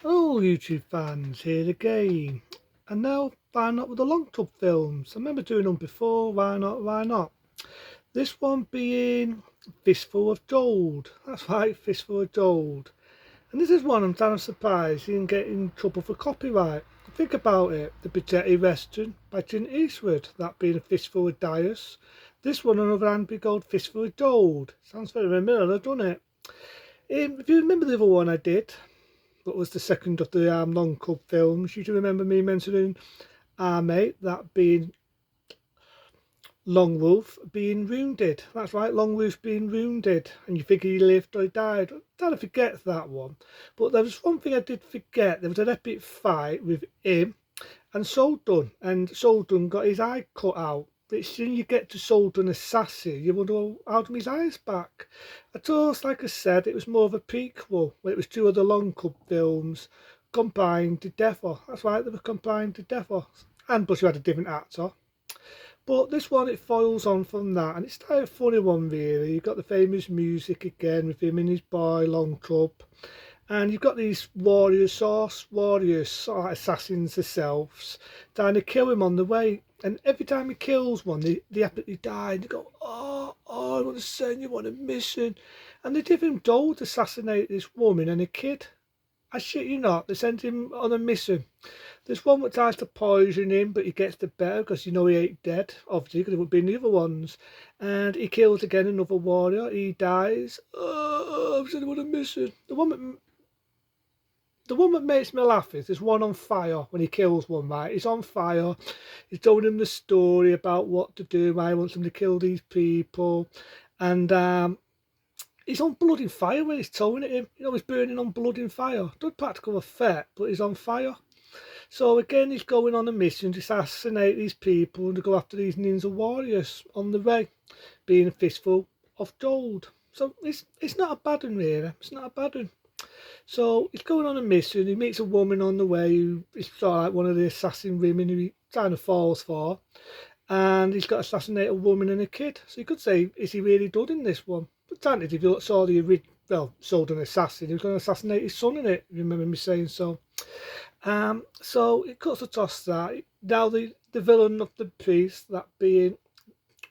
Oh, YouTube fans, here again. And now, why not with the long tub films? I remember doing them before, why not, why not? This one being Fistful of Gold. That's right, Fistful of Gold. And this is one I'm kind of surprised he didn't get in trouble for copyright. Think about it, the Spaghetti Western by Clint Eastwood, that being a Fistful of Dice. This one, on the other hand, be called Fistful of Gold. Sounds very familiar, doesn't it? If you remember the other one I did, that was the second of the non-cub films. You do remember me mentioning our mate, that being Longwolf being wounded. That's right, Longwolf being wounded. And you think he lived or he died. I don't forget that one. But there was one thing I did forget. There was an epic fight with him and Soldun. And Soldun got his eye cut out. But soon you get to Soldun Assassin, you wonder, well, how come his eyes back? I thought, like I said, it was more of a prequel, where it was two of the Long Cub films combined together. That's right, they were combined together. And plus you had a different actor. But this one, it follows on from that, and it's quite a funny one, really. You've got the famous music again with him and his boy, Long Cub. And you've got these warriors, sort of like assassins themselves, trying to kill him on the way. And every time he kills one, they happily die. And they go, I want to send you on a mission. And they give him gold to assassinate this woman and a kid. I shit you not, they sent him on a mission. There's one that tries to poison him, but he gets the better because you know he ain't dead, obviously, because it would be the other ones. And he kills again another warrior. He dies. Oh, I'm sending him on a mission. The one that makes me laugh is there's one on fire when he kills one, right? He's on fire. He's telling him the story about what to do, why he wants him to kill these people. And he's on blood in fire when he's towing at him. You know, he's burning on blood in fire. Not practical effect, but he's on fire. So again, he's going on a mission to assassinate these people and to go after these ninja warriors on the way, being a fistful of gold. So it's not a bad one, really. It's not a bad one. So he's going on a mission. He meets a woman on the way who is sort of like one of the assassin women who he kind of falls for. And he's got to assassinate a woman and a kid. So you could say, is he really good in this one? But technically, if you saw the original, well, sold an assassin, he was going to assassinate his son in it. You remember me saying so? So it cuts across that. Now the villain of the piece, that being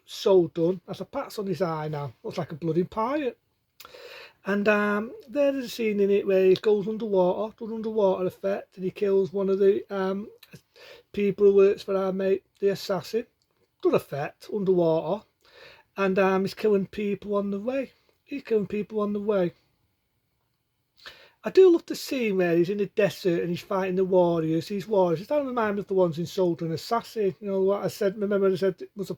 so done, has a patch on his eye now. Looks like a bloody pirate. And there's a scene in it where he goes underwater, does underwater effect, and he kills one of the people who works for our mate, the assassin. Good effect, underwater. And he's killing people on the way. He's killing people on the way. I do love the scene where he's in the desert and he's fighting the warriors. These warriors, it don't remind me of the ones in Soldier and Assassin. You know what I said? Remember I said it was a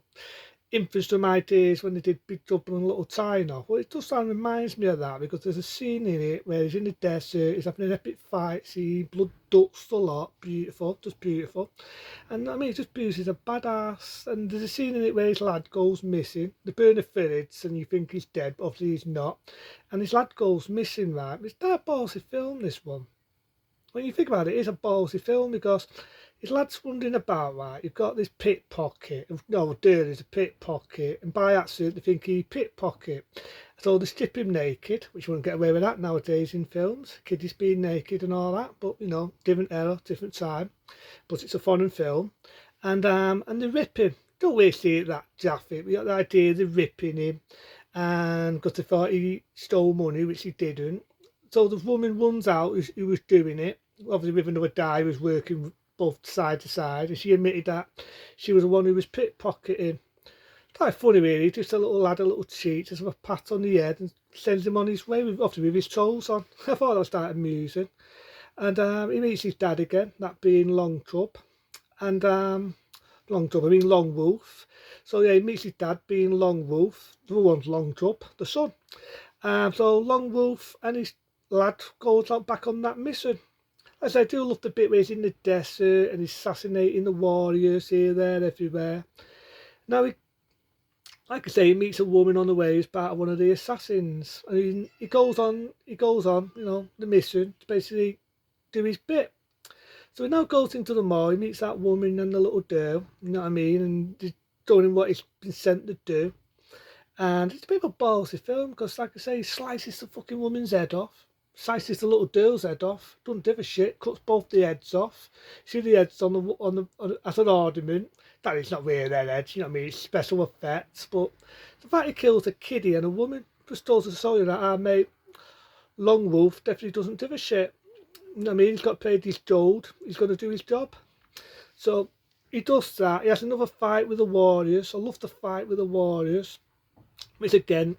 influence to my days when they did Big Trouble in Little China. Well, it does sound reminds me of that because there's a scene in it where he's in the desert, he's having an epic fight scene, blood ducks a lot, beautiful, just beautiful. And I mean, it just proves he's a badass. And there's a scene in it where his lad goes missing. They burn the village and you think he's dead, but obviously he's not. And his lad goes missing, right? It's that ballsy film, this one. When you think about it, it's a ballsy film because his lad's wandering about, right? You've got this pickpocket. No, there is a pickpocket. And by accident, they think he pickpocket. So they strip him naked, which you wouldn't get away with that nowadays in films. Kiddies being naked and all that. But, you know, different era, different time. But it's a foreign film. And they rip him. Don't really see it that jaffy. We got the idea they're ripping him. And because they thought he stole money, which he didn't. So the woman runs out who was doing it. Obviously with another guy who was working both side to side, and she admitted that she was the one who was pickpocketing. It's quite funny, really. Just a little lad, a little cheat, just a pat on the head, and sends him on his way, obviously with his toes on. I thought that was quite amusing. And he meets his dad again, that being Long Tub, and Long Tub, I mean Long Wolf. So yeah, he meets his dad being Long Wolf. The other one's Long Tub, the son. So Long Wolf and his lad goes out back on that mission. As I do love the bit where he's in the desert and he's assassinating the warriors here, there, everywhere. Now, like I say, he meets a woman on the way who's part of one of the assassins. And he goes on, you know, the mission to basically do his bit. So he now goes into the mall, he meets that woman and the little girl, you know what I mean? And he's telling him what he's been sent to do. And it's a bit of a ballsy film because, like I say, he slices the fucking woman's head off. slices the little girl's head off, doesn't give a shit, cuts both the heads off. See the heads as an ornament. That is not really their heads, you know what I mean? It's special effects, but the fact he kills a kiddie and a woman just tells the story that our mate Long Wolf definitely doesn't give a shit. You know what I mean? He's got paid his gold. He's going to do his job. So he does that. He has another fight with the Warriors. I love the fight with the Warriors. Which again,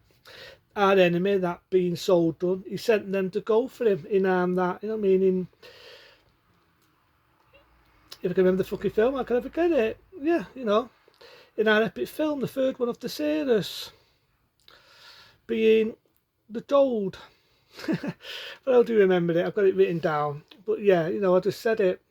our enemy, that being Soldun, he sent them to go for him in that, you know what I mean? If I can remember the fucking film, I can never forget it. Yeah, you know, in our epic film, the third one of the series, being the Gold. But I do remember it. I've got it written down. But yeah, you know, I just said it.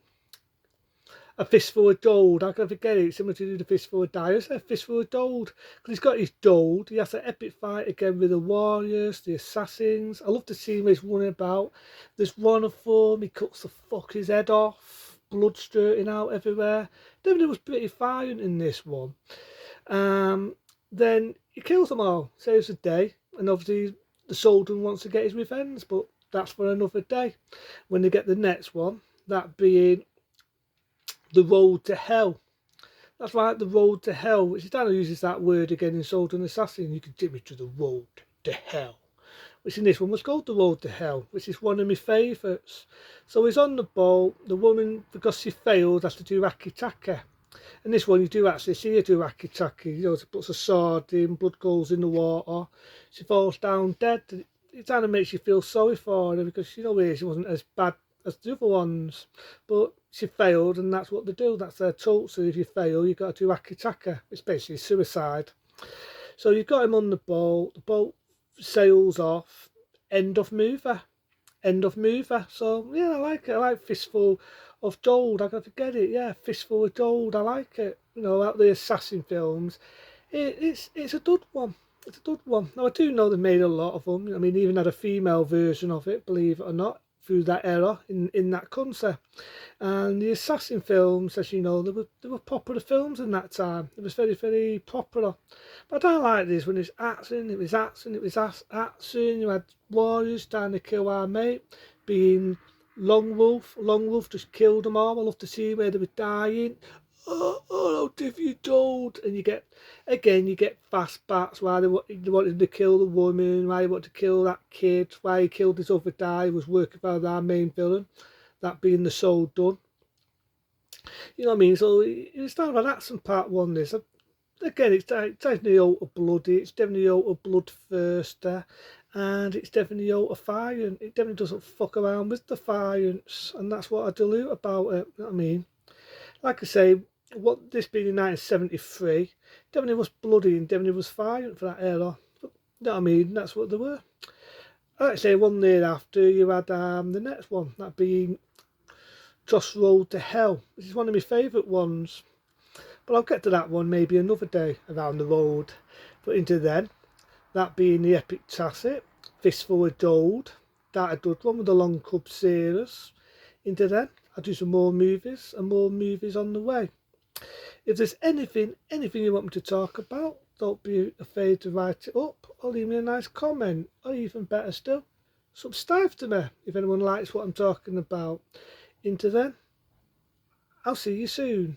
A fistful of gold. I can forget it. Similar to the fistful of dice. A fistful of gold. Because he's got his gold. He has an epic fight again with the warriors, the assassins. I love the scene where he's running about. There's one of them. He cuts the fucker's head off. Blood straighting out everywhere. Definitely was pretty violent in this one. Then he kills them all. Saves the day. And obviously the soldier wants to get his revenge. But that's for another day. When they get the next one. That being the road to hell. That's right, the road to hell, which Daniel uses that word again in Soldier and Assassin. You can take me to the road to hell, which in this one was called the road to hell, which is one of my favourites. So he's on the boat. The woman, because she failed, has to do Akitaka. In this one, you do actually see her do Akitaka. You know, she puts a sword in, blood goes in the water. She falls down dead. It kind of makes you feel sorry for her because, you know, she wasn't as bad as the other ones, but she failed, and that's what they do. That's their talk. So if you fail, you've got to do Akitaka. It's basically suicide. So you've got him on the boat. The boat sails off. End of mover. End of mover. So yeah, I like it. I like Fistful of Gold. I can't forget it. Yeah, Fistful of Gold. I like it. You know, out the assassin films, it's a good one. It's a good one. Now I do know they made a lot of them. I mean, even had a female version of it, believe it or not, through that era in that country. And the assassin films, as you know, they were popular films in that time. It was very, very popular. But I don't like this when it's action. It was action. It was action. You had warriors trying to kill our mate, being Long Wolf. Long Wolf just killed them all. I love to see where they were dying. Oh, if you don't, and you get fast bats. Why they wanted to kill the woman, why he wanted to kill that kid, why he killed this other guy who was working for our main villain, that being the soul done. You know what I mean? So it's kind of an action part one. This again, it's definitely out of bloody. It's definitely out of bloodthirster, and it's definitely out of violence. It definitely doesn't fuck around with the violence, and that's what I dilute about it. You know what I mean? Like I say, what this being in 1973, definitely was bloody and definitely was violent for that era. But, you know what I mean? That's what they were. Like I say, one year after, you had the next one, that being Just Road to Hell, which is one of my favourite ones. But I'll get to that one maybe another day around the road. But into then, that being the epic classic, Fistful of Gold, that a good one with the Long Cub series. Into then, I'll do some more movies and more movies on the way. If there's anything you want me to talk about, don't be afraid to write it up or leave me a nice comment, or even better still, subscribe to me if anyone likes what I'm talking about. Into then, I'll see you soon.